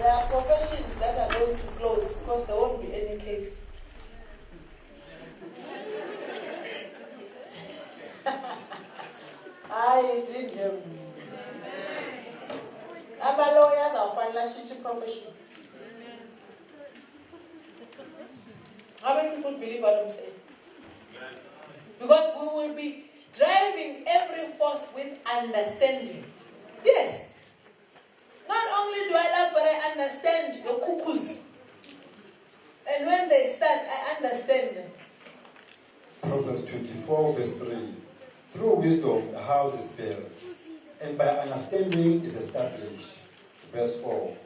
There are professions that are going to close because there won't be any case. I didn't know. Our lawyers are financial profession. How many people believe what I'm saying? Because we will be driving every force with understanding. Yes. Not only do I love, but I understand your cuckoos. And when they start, I understand them. Proverbs 24, verse 3. Through wisdom, a house is built, and by understanding is established. Verse 4.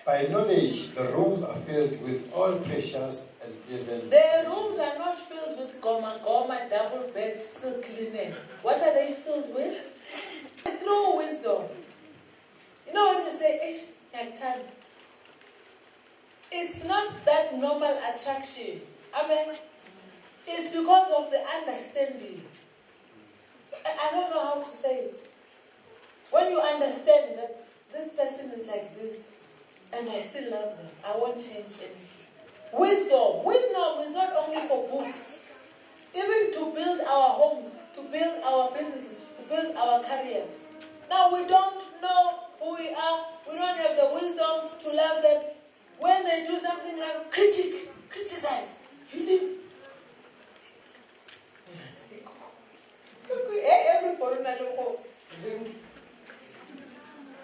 By knowledge, the rooms are filled with all precious and pleasant. The rooms are not filled with goma, double bed, silk linen. What are they filled with? Through wisdom. You know when you say, it's not that normal attraction. Amen. It's because of the understanding. I don't know how to say it. When you understand that this person is like this, and I still love them, I won't change anything. Wisdom. Wisdom is not only for books. Even to build our homes, to build our businesses, to build our careers. Now we don't know who we are. We don't have the wisdom to love them. When they do something like criticize, you leave.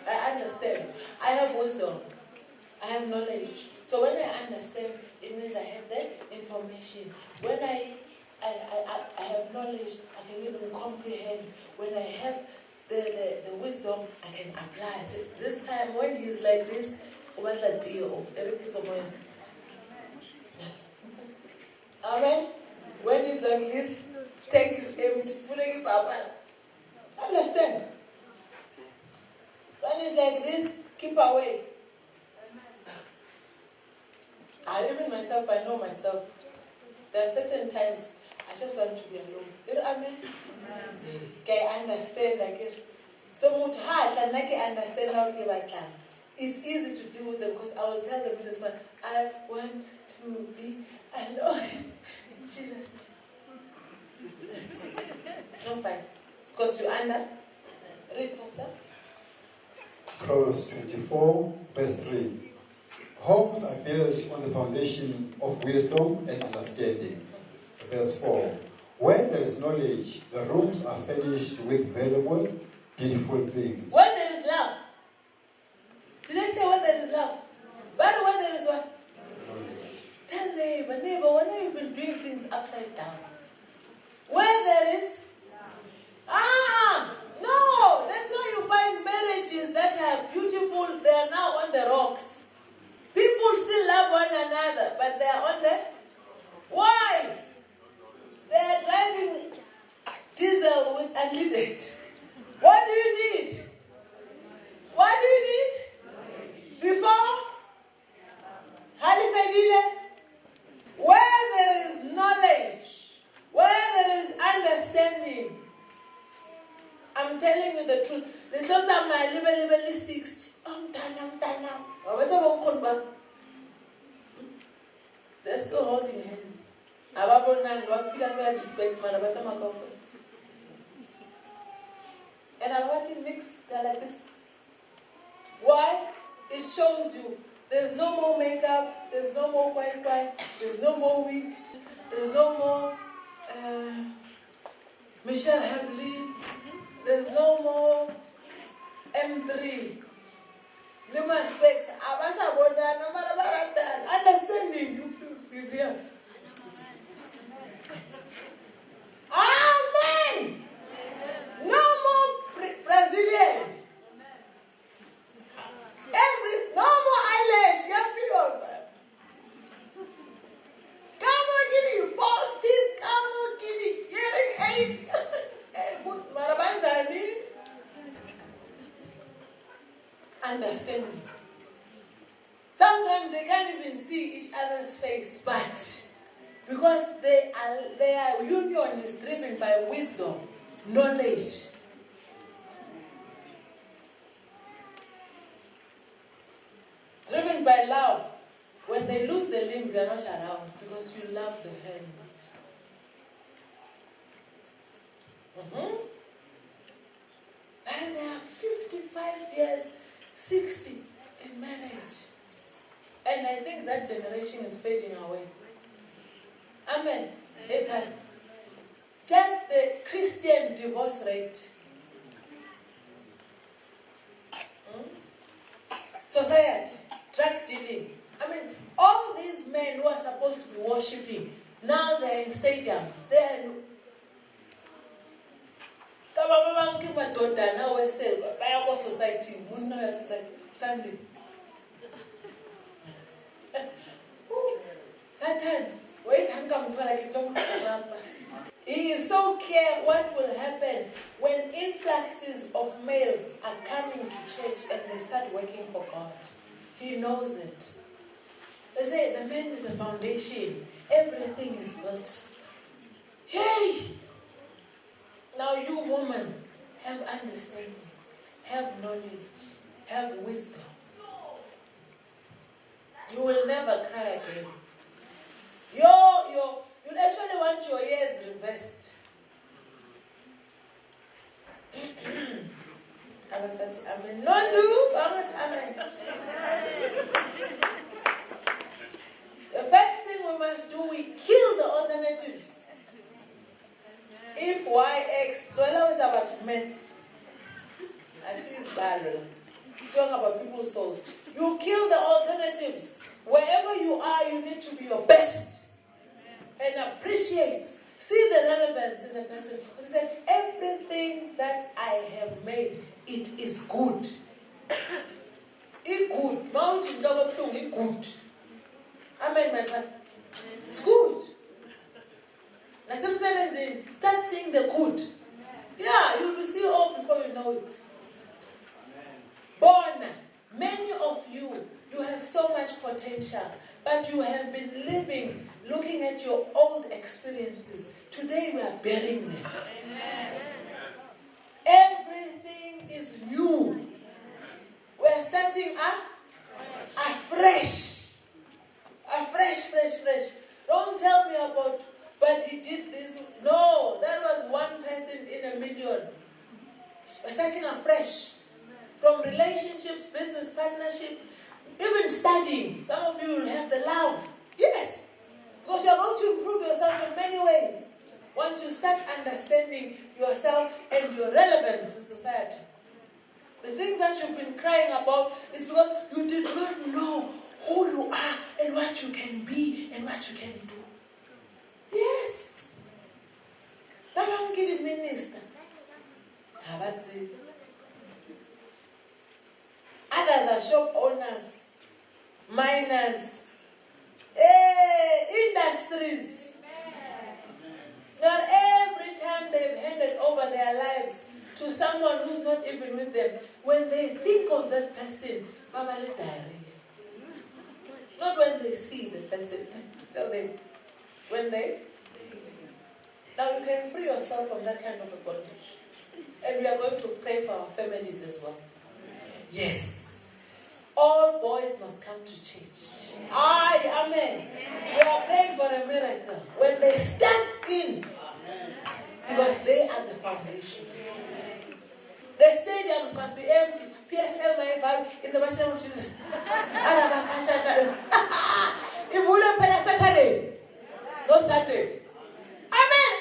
I understand. I have wisdom. I have knowledge. So when I understand, it means I have the information. When I have knowledge, I can even comprehend. When I have the wisdom, I can apply. So this time when he's like this, what's a deal? Amen. When he's like this, tank is empty. Understand? When he's like this, keep away. Even myself, I know myself. There are certain times I just want to be alone. You know what I mean? Okay, I understand like it. So much hard, and I can understand how to give a plan. It's easy to deal with them because I will tell the businessman, I want to be alone. Jesus. Don't fight. Because you under. Read, Pastor. Proverbs 24, verse 3. Homes are built on the foundation of wisdom and understanding. Verse 4. Where there is knowledge, the rooms are furnished with valuable, beautiful things. When there is love. Did I say when there is love? But when there is what? Tell neighbor, when have you been doing things upside down? Where there is? No! That's why you find marriages that are beautiful, they are now on the rocks. People still love one another, but they are on the... Why? They are driving diesel with unleaded. What do you need? What do you need? Before? Halifagile? Where there is knowledge, where there is understanding, I'm telling you the truth. The thoughts are my level 60. I'm done. They're still holding hands. And I'm watching mix, they're like this. Why? It shows you there's no more makeup, there's no more quiet, there's no more wig, there's no more Michelle Habley, there's no more M3. Lima specs, understanding, you feel easier. Amen! No more Brazilian. No more eyelash. You feel that. Come on, give you false teeth. Come on, give you hearing aid. Understanding. Sometimes they can't even see each other's face, but because their union is driven by wisdom, knowledge. Driven by they lose the limb, you are not around because you love the hand. And they are 55 years, 60 in marriage. And I think that generation is fading away. Amen. Because just the Christian divorce rate. Society, drug dealing. I mean, all these men who are supposed to be worshipping, now they're in stadiums. They're in society, family. Satan, he is so clear what will happen when influxes of males are coming to church and they start working for God. He knows it. They say the man is the foundation. Everything is built. Hey! Now you woman, have understanding, have knowledge, have wisdom. You will never cry again. You actually want your years reversed. Amen. The first thing we must do, we kill the alternatives. If YX, the law is about maths. I see it's bad. Talking about people's souls. You kill the alternatives. Wherever you are, you need to be your best. And appreciate. See the relevance in the person. He said, everything that I have made, it is good. It's good. Mountain it's good. Amen, my pastor. It's good. Now, start seeing the good. Yeah, you'll be CEO before you know it. Born, many of you have so much potential, but you have been living, looking at your old experiences. Today we are burying them. Amen. Everything is new. We're starting afresh. Fresh. Don't tell me about, but he did this. No, that was one person in a million. We're starting afresh. From relationships, business partnership, even studying. Some of you will have the love. Yes. Because you're going to improve yourself in many ways. Once you start understanding yourself and your relevance in society. The things that you've been crying about is because you did not know who you are and what you can be and what you can do. Yes. Someone get a minister. That's it. Others are shop owners, miners, industries. Not every time they've handed over their lives to someone who's not even with them, when they think of that person, not when they see the person, tell them, when they. Now you can free yourself from that kind of a bondage. And we are going to pray for our families as well. Yes. All boys must come to church. Amen. We are praying for a miracle. When they step in, because they are the foundation. The stadiums must be empty. PSL my vibe in the name of Jesus. If we don't pay Saturday, not Sunday. Amen.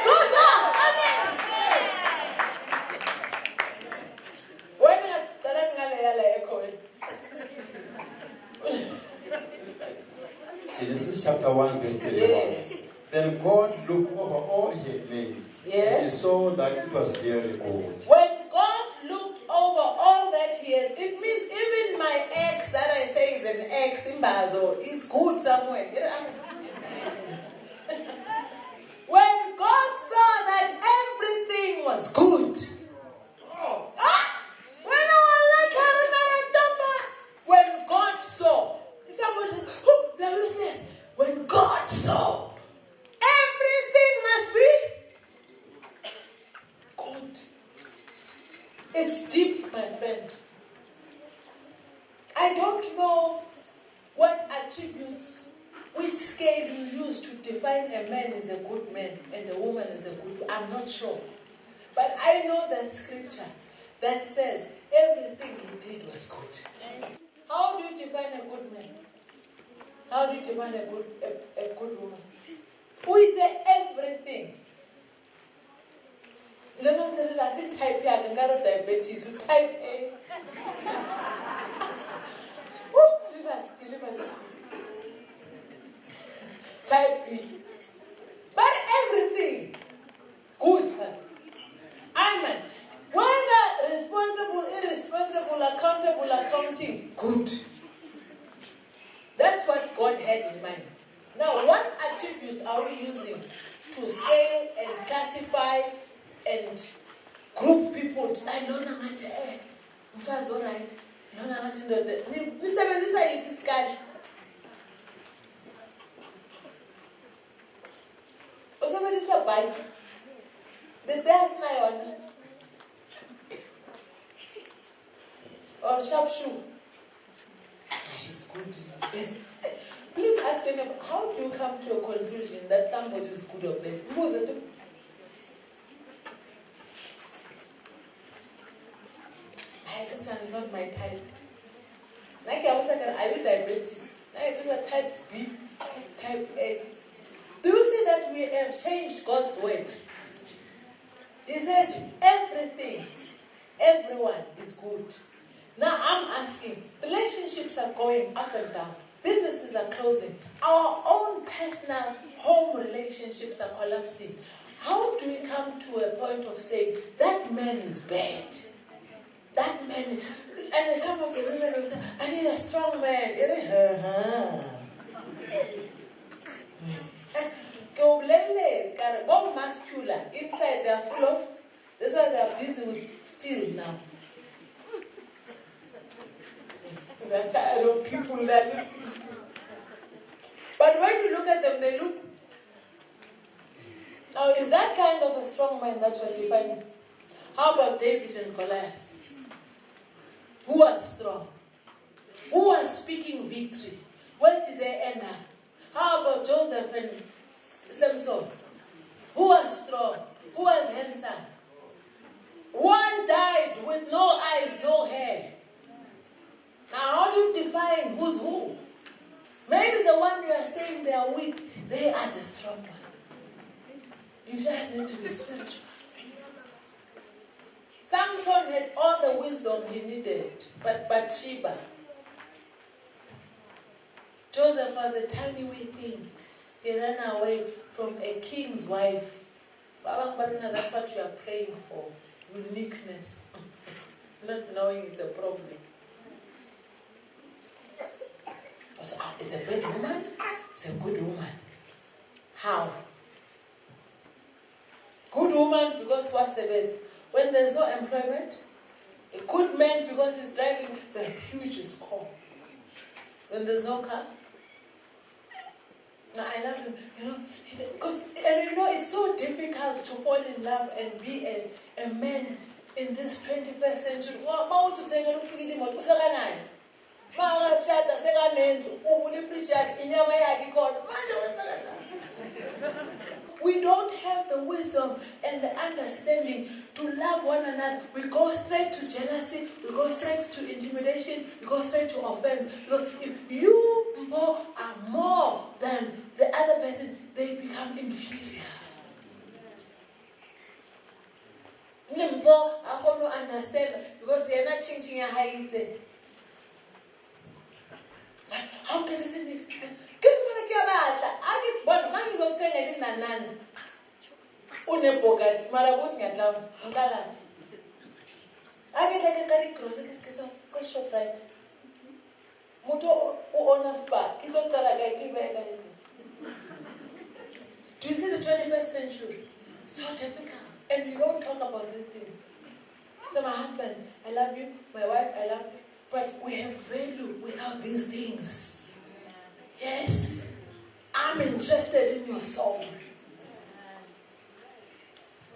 Goes on. Amen. When it's Ecoan. Genesis chapter 1 verse 31. Yes. Then God looked over all he had made. Yes. And he saw that it was very good. When God looked over all that he has, it means even my ex that I say is an ex in Basel is good somewhere. When God saw that everything was good. When God saw, somebody says, oh, we are useless. When God saw, everything must be good. It's deep, my friend. I don't know attributes, which scale you use to define a man as a good man and a woman as a good woman? I'm not sure. But I know that scripture that says everything he did was good. How do you define a good man? How do you define a good woman? Who is everything? Type A, I can get diabetes. You type A. Oh, Jesus, deliver me. Type B. But everything good has. Amen. Whether responsible, irresponsible, accountable, accounting, good. That's what God had in mind. Now, what attributes are we using to scale and classify and group people? I know not much. All right. No, not much. Mr. Fiscal. Somebody said bike. The death one. Or sharp shoe. It's good. Please ask them, how do you come to a conclusion that somebody is good or bad? Who is it? This one is not my type. Like I was like, I will diabetes. I do a type B, type A. Do you see that we have changed God's word? He says everything, everyone is good. Now I'm asking, relationships are going up and down. Businesses are closing. Our own personal home relationships are collapsing. How do we come to a point of saying, that man is bad? That man is... And some of the women will say, I need a strong man. Go muscular. Inside they are full of... That's why they are busy with steel now. They're tired of people that... But when you look at them, they look... Now, is that kind of a strong man that was defining? How about David and Goliath? Who was strong? Who was speaking victory? Where did they end up? How about Joseph and Samson? Who was strong? Who was handsome? One died with no eyes, no hair. Now, how do you define who's who? Maybe the one you are saying they are weak, they are the strong one. You just need to be spiritual. Samson had all the wisdom he needed, but Bathsheba. Joseph was a tiny wee thing. He ran away from a king's wife. That's what we are praying for. Uniqueness. Not knowing it's a problem. It's a bad woman? It's a good woman. How? Good woman because what's the best? When there's no employment. A good man because he's driving the hugest car. When there's no car. Now I love him, because it's so difficult to fall in love and be a man in this 21st century. We don't have the wisdom and the understanding to love one another. We go straight to jealousy, we go straight to intimidation, we go straight to offense. Because if you are more than the other person, they become inferior. Limpo, I don't understand because they are not changing your height. How can this thing? I get one man is obtaining a nan. Unepogat, Marabot Yatam, Ngala. I get like a carry cross, a shop right. Moto on a spa, do you see the 21st century? It's so difficult. And we don't talk about these things. So my husband, I love you. My wife, I love you. But we have value without these things. Yes. I'm interested in your soul.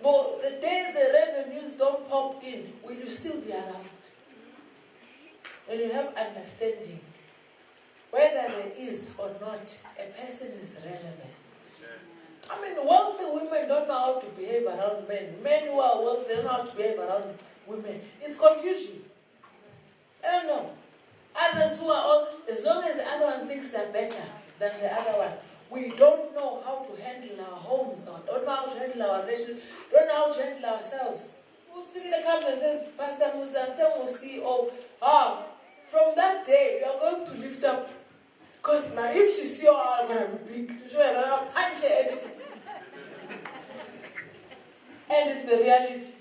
But the day the revenues don't pop in, will you still be around? When you have understanding. whether there is or not, a person is relevant. I mean, wealthy women don't know how to behave around men. Men who are wealthy don't know how to behave around women. It's confusion. I don't know. Others who are all, as long as the other one thinks they're better than the other one, we don't know how to handle our homes, or don't know how to handle our relationship, don't know how to handle ourselves. Mutsvikile comes and says, Pastor Musa, CEO, from that day, we are going to lift up. Because now if she see I'm going to be big, to show her, I'm punch her. And it's the reality.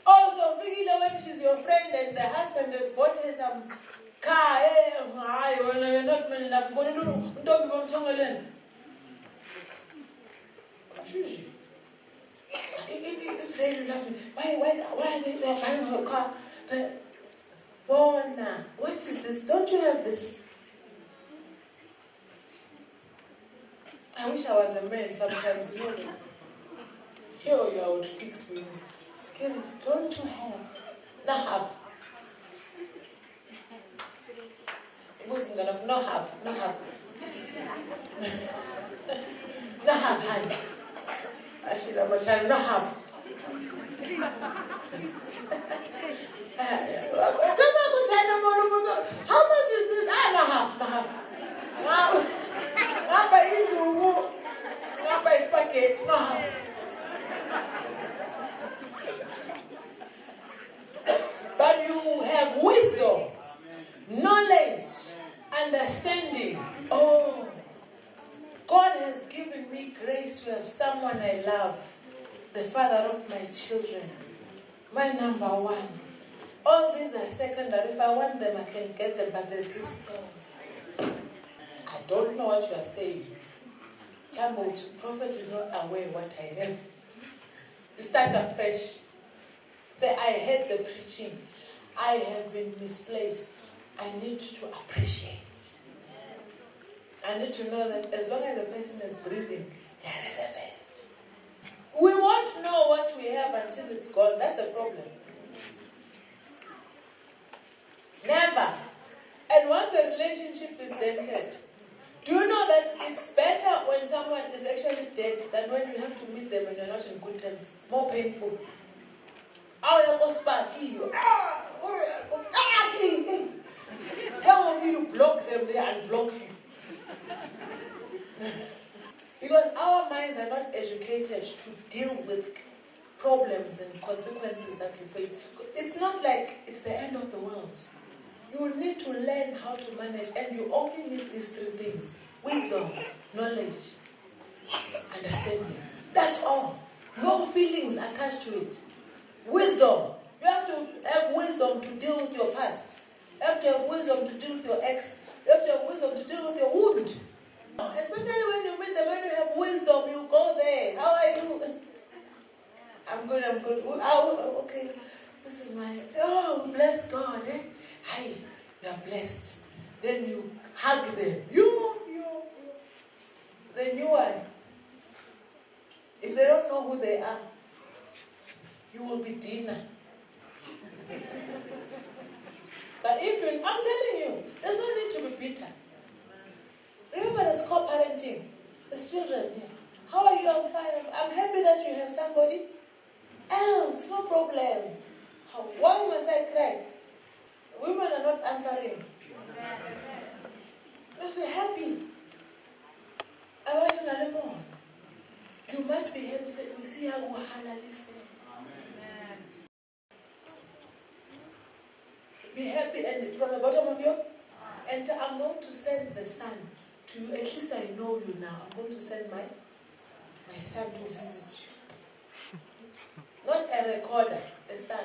Also, when she's your friend and the husband has bought her some car, you're not man enough. Don't be Confusion. If they love me, why are they buying her car? Bona, what is this? Don't you have this? I wish I was a man sometimes, you know. Here I would fix me. Don't you have? Not have. It wasn't enough. Not have. Not have. Not have hand. I should have a child. Not have. How much is this? Not have. Not have. Not by you. Not by spaghetti. Not have. But you have wisdom, knowledge, understanding. Oh, God has given me grace to have someone I love, the father of my children, my number one. All these are secondary. If I want them, I can get them, but there's this song. I don't know what you are saying. Prophet is not aware what I have. You start afresh. Say, I heard the preaching. I have been misplaced. I need to appreciate. I need to know that as long as the person is breathing, they're relevant. We won't know what we have until it's gone. That's the problem. Never. And once a relationship is dented, do you know that it's better when someone is actually dead than when you have to meet them and you're not in good terms? It's more painful. Some of you block them, they unblock you. Because our minds are not educated to deal with problems and consequences that we face. It's not like it's the end of the world. You will need to learn how to manage, and you only need these three things: wisdom, knowledge, understanding. That's all. No feelings attached to it. Wisdom. You have to have wisdom to deal with your past. You have to have wisdom to deal with your ex. You have to have wisdom to deal with your wound. Especially when you meet them, when you have wisdom, you go there. How are you? I'm good. Oh, okay. This is my... Oh, bless God. Eh? Hi, you are blessed. Then you hug them. You. The new one. If they don't know who they are, you will be dinner. But if you, I'm telling you, there's no need to be bitter. Remember, that's co-parenting. There's children here. How are you? I'm fine. I'm happy that you have somebody else. No problem. Why must I cry? Women are not answering. You say happy. You must be happy. We see how halal is. Be happy and from the bottom of your... And say, I'm going to send the son to you. At least I know you now. I'm going to send my son to visit you. Not a recorder, a son.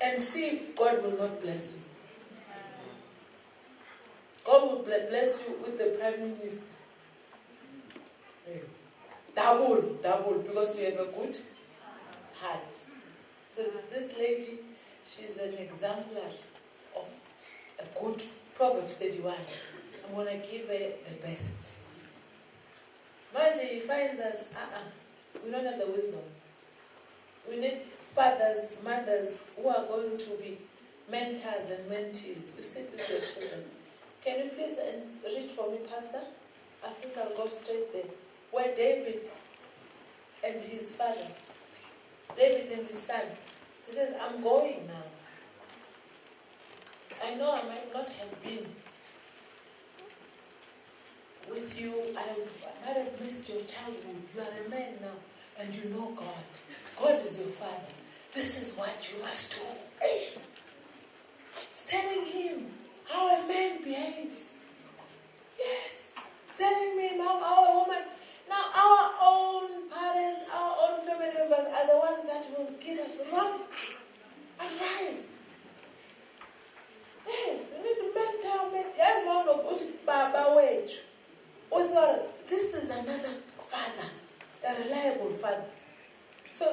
And see if God will not bless you. God will bless you with the Prime Minister. Double, because you have a good heart. So this lady, she's an exemplar of a good Proverbs 31. I'm going to give her the best. Imagine he finds us, we don't have the wisdom. We need fathers, mothers who are going to be mentors and mentees. You sit with your children. Can you please read for me, Pastor? I think I'll go straight there. Where David and his father, David and his son, he says, I'm going now. I know I might not have been with you. I might have missed your childhood. You are a man now, and you know God. God is your father. This is what you must do. Hey. He's telling him how a man behaves. Yes. Telling me how a woman. Now our own parents, our own family members are the ones that will give us wrong advice. Yes, we need to mentor. Yes, Mom, Baba, wait. Also, this is another father, a reliable father. So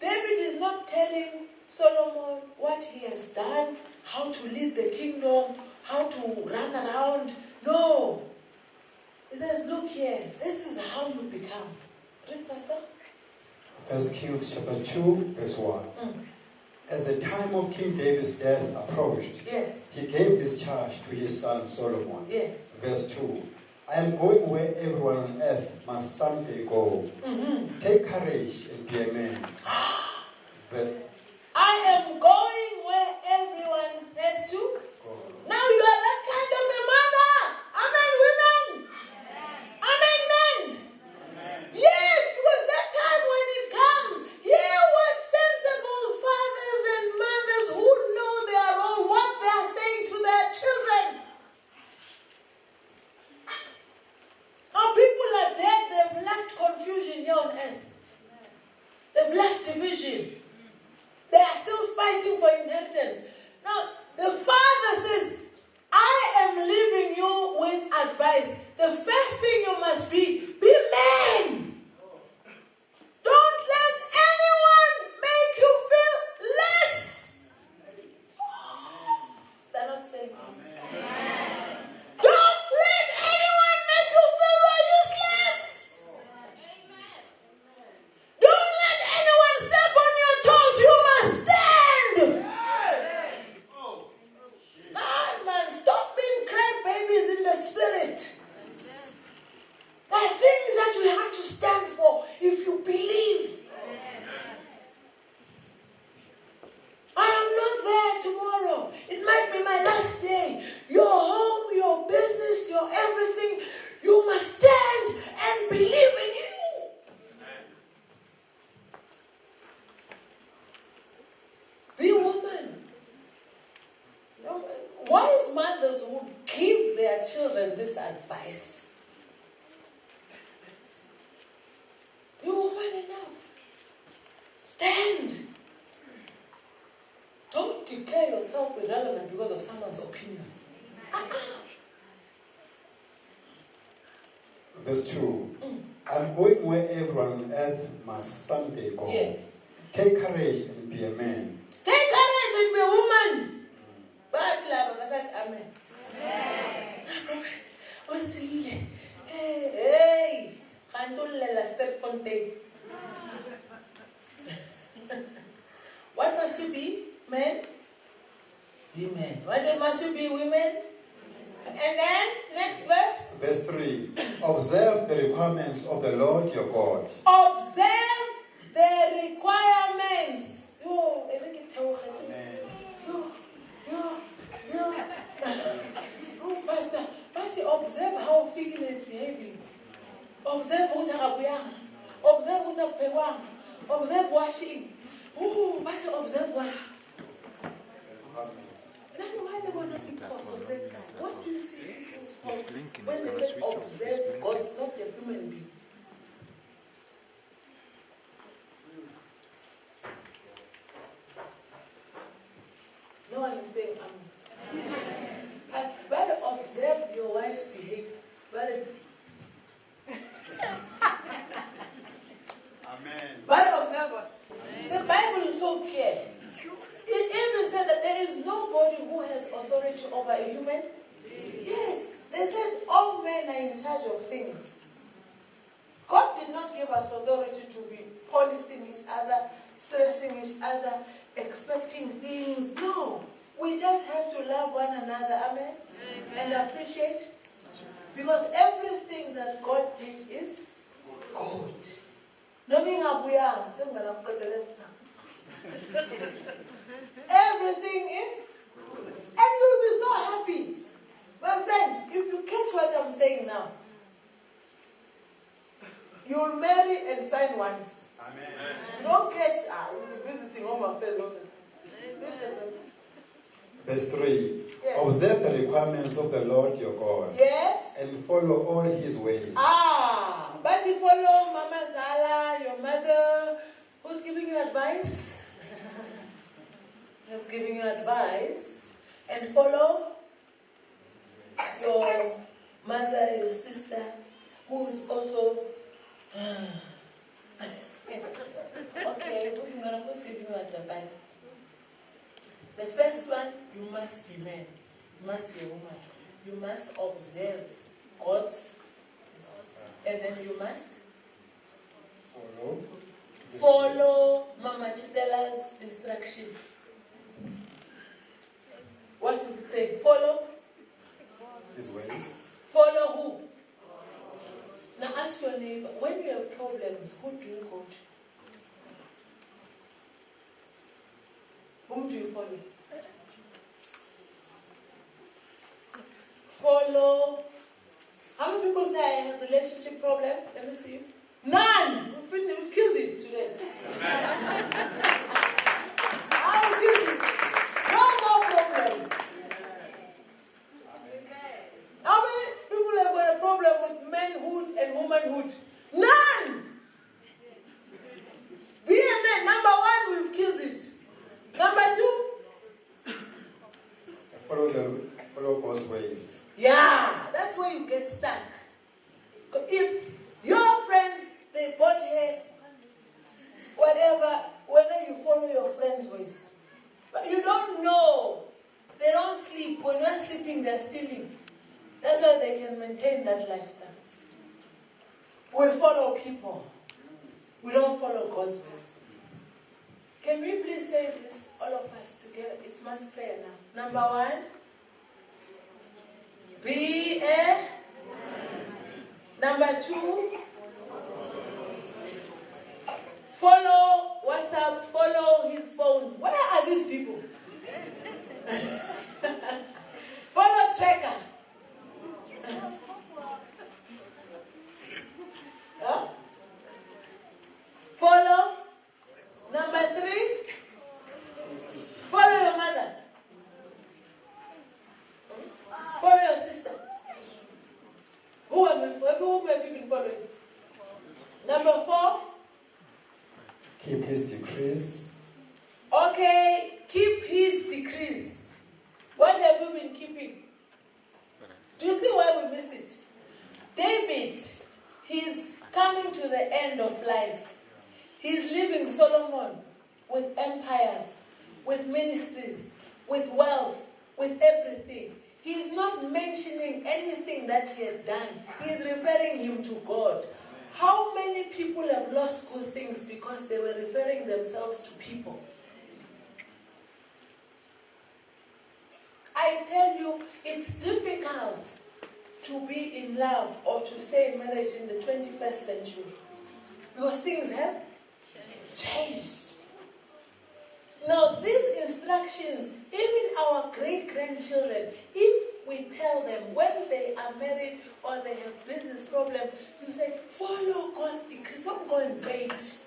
David is not telling Solomon what he has done, how to lead the kingdom, how to run around. No. He says, look here, this is how you become. Read, Pastor. 1 Kings chapter 2, verse 1. As the time of King David's death approached, yes, he gave this charge to his son Solomon. Yes. Verse 2. I am going where everyone on earth must someday go. Mm-hmm. Take courage and be a man. But I am going where everyone has to go. Now you are that kind of a mother. Amen, women. Amen, men. Yes, because that time when it comes, hear what sensible fathers and mothers who know their role, what they are saying to their children. Now people are dead, they've left confusion here on earth. They've left division. They are still fighting for inheritance. Now, the father says, I am leaving you with advice. The first thing you must be men. Don't let anyone make you feel less. They're not saying amen. Don't let anyone make you feel useless. Don't let anyone step on your toes. You must stand. Nah, man, stop being crybabies in the spirit. There are things that you have to stand for if you believe. I am not there tomorrow. It might be my last day. Your home, your business, your everything. You must stand and believe in you. Be a woman. Wise mothers would give their children this advice. Be a woman enough. Stand. Don't declare yourself irrelevant because of someone's opinion. verse 2. I'm going where everyone on earth must someday go. Yes. Take courage and be a man. Take courage and be a woman. Bible said amen. Hey, step fontaine. What must you be, men? Be men. What must you be, women? And then, next verse. Verse 3. Observe the requirements of the Lord your God. Observe the requirements. Oh, Pastor, but you observe how Figin is behaving. Observe what Abuyang. Observe what Pewang. Observe washing. Oh, but you observe what? Then why they want to be cause that guy? What do you see people's fault when they say observe God's not a human being? No one is saying amen. As better observe your wife's behavior. Better. Amen. Better observe her. The Bible is so clear. It even said that there is nobody who has authority over a human. Yes. They said all men are in charge of things. God did not give us authority to be policing each other, stressing each other, expecting things. No. We just have to love one another. Amen? And appreciate. Because everything that God did is good. Everything is, and you'll be so happy. My friend, if you catch what I'm saying now, you'll marry and sign once. Amen. You don't catch, you'll be visiting home affairs all the time. Verse 3. Yes. Observe the requirements of the Lord your God. Yes. And follow all his ways. But you follow Mama Zala, your mother, who's giving you advice? Just giving you advice. And follow your mother, your sister, who is also okay, who's giving you advice? The first one, you must be man. You must be a woman. You must observe God's, and then you must follow Mama Chitela's instruction. What does it say? Follow his ways. Follow who? Now ask your neighbor, when you have problems, who do you go to? Whom do you follow? Follow. How many people say I have relationship problem? Let me see you. None! We've killed it today. I'll kill it. No more problems. How many people have got a problem with manhood and womanhood? None! Be a man. Number one, we've killed it. Number two, follow God's ways. Yeah, that's where you get stuck. If your friend, they bought here, whatever, whether you follow your friend's ways, but you don't know, they don't sleep. When you're sleeping, they're stealing. That's why they can maintain that lifestyle. We follow people. We don't follow God's ways. Can we please say this, all of us together? It's mass prayer now. Number one, be a. Number two, follow WhatsApp, follow his phone. Where are these people? Follow tracker. Huh? Follow. Number three, follow your mother. Follow your sister. Whom have you been following? Number four, keep his decrees. Okay, keep his decrees. What have you been keeping? Do you see why we miss it? David, he's coming to the end of life. He's leaving Solomon with empires, with ministries, with wealth, with everything. He's not mentioning anything that he had done. He's referring him to God. How many people have lost good things because they were referring themselves to people? I tell you, it's difficult to be in love or to stay in marriage in the 21st century. Because things have changed. Now, these instructions, even our great-grandchildren, if we tell them when they are married or they have business problems, you say, follow God's decrees, don't go and bait.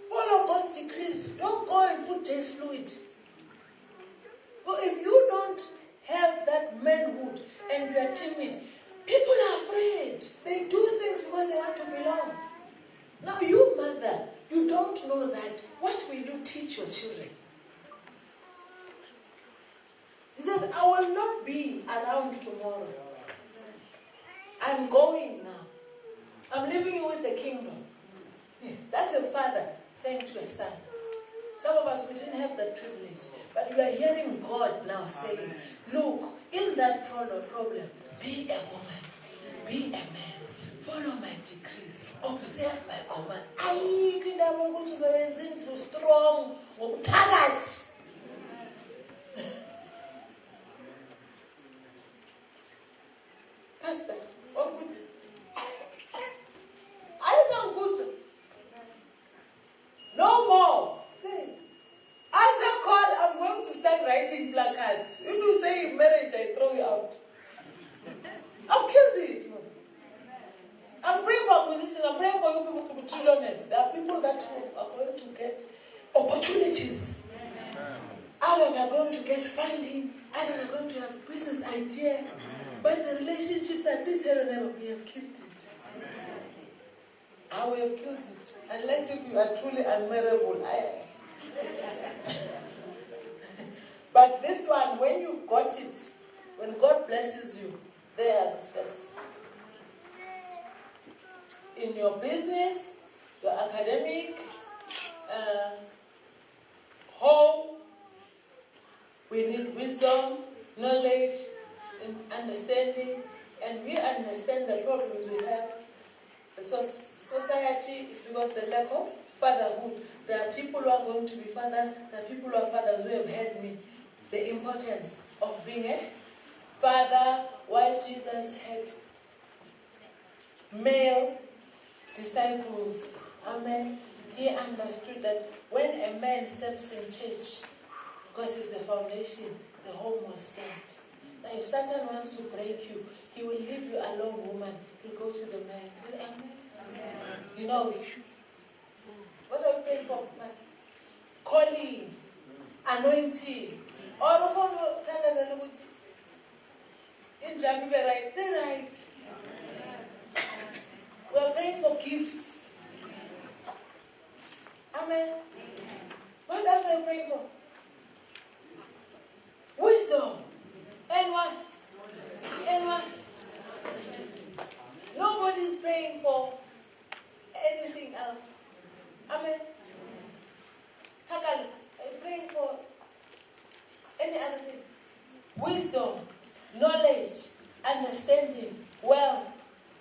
Follow God's decrees, don't go and put taste fluid. But if you don't have that manhood and you are timid, people are afraid. They do things because they want to belong. Now, you mother, you don't know that. What will you teach your children? He says, I will not be around tomorrow. I'm going now. I'm leaving you with the kingdom. Yes, that's a father saying to a son. Some of us, we didn't have that privilege. But you are hearing God now saying, look, in that problem, be a woman, be a man, follow my decrees, observe my command. I can strong, target. Pastor, oh good. I sound good. No more. Altar call, I'm going to start writing placards. If you say marriage, I throw you out. I've killed it. I'm praying for acquisition. I'm praying for you people to be trillionaires. There are people that are going to get opportunities. Others are going to get funding. Others are going to have business idea. But the relationships, I please tell them, we have killed it. We have killed it. Unless if you are truly unmarriable. But this one, when you've got it, when God blesses you, there are the steps. In your business, your academic, home, we need wisdom, knowledge, and understanding, and we understand the problems we have. The society is because the lack of fatherhood. There are people who are going to be fathers, there are people who are fathers who have heard me. The importance of being a father, why Jesus had male disciples. Amen. He understood that when a man steps in church, because it's the foundation, the home will stand. Now if Satan wants to break you, he will leave you alone, woman. He'll go to the man. Amen. You know, what are we praying for, Pastor? Calling, anointing. All in Jamaica, right? Say right. We are praying for gifts. Amen. What else are you praying for? Wisdom. And what? And what? Nobody is praying for anything else. Amen. Takalis, are you praying for any other thing? Wisdom, knowledge, understanding, wealth,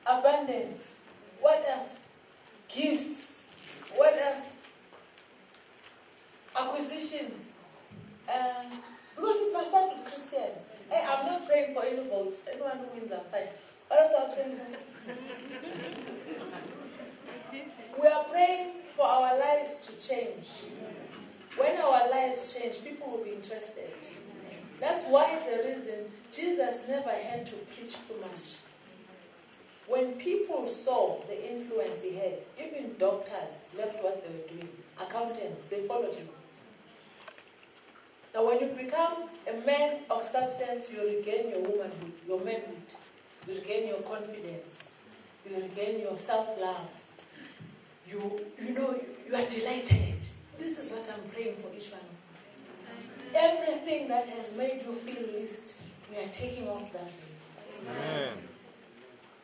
abundance. What else? Gifts. What else? Acquisitions. Because it must start with Christians. Hey, I'm not praying for any vote. Anyone who wins, I'm fine. What else are we praying for? We are praying for our lives to change. When our lives change, people will be interested. That's why the reason Jesus never had to preach too much. When people saw the influence he had, even doctors left what they were doing. Accountants, they followed him. Now when you become a man of substance, you regain your womanhood, your manhood. You regain your confidence. You regain your self-love. You are delighted. This is what I'm praying for each one of you. Everything that has made you feel least, we are taking off that veil. Amen.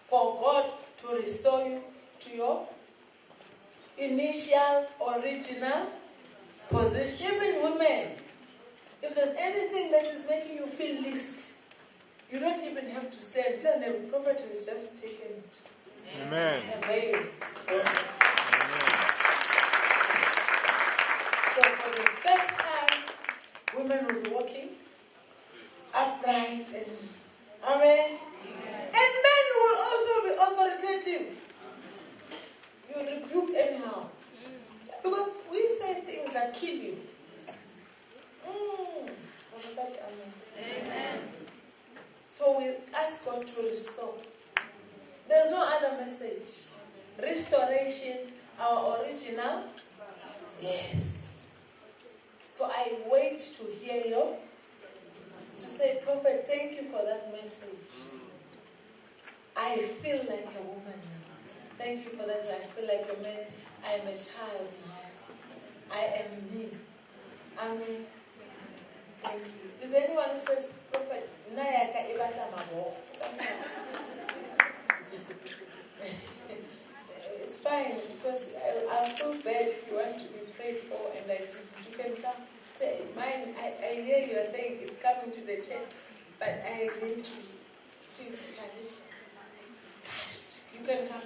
For God to restore you to your initial, original position. Even women, if there's anything that is making you feel least, you don't even have to stand. Tell them, the prophet has just taken it. Amen. The veil is broken. So for the first time, women will be walking upright and amen. And men will also be authoritative. You rebuke anyhow. Because we say things that kill you. Amen. So we ask God to restore. There's no other message. Restoration, our original. Yes. So I wait to hear you. To say, Prophet, thank you for that message. I feel like a woman now. Thank you for that. I feel like a man. I am a child now. I am me. Amen. Thank you. Is there anyone who says, Prophet, Nayaka Ibata Mabo? It's fine because I'll feel bad if you want to be prayed for and I did. You can come. Say, mine, I hear you are saying it's coming to the church. but I agree to physically touched. You can come.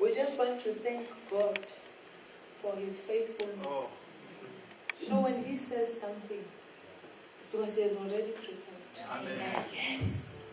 We just want to thank God for His faithfulness. You know, when He says something, it's because He has already prepared. Amen. Yes.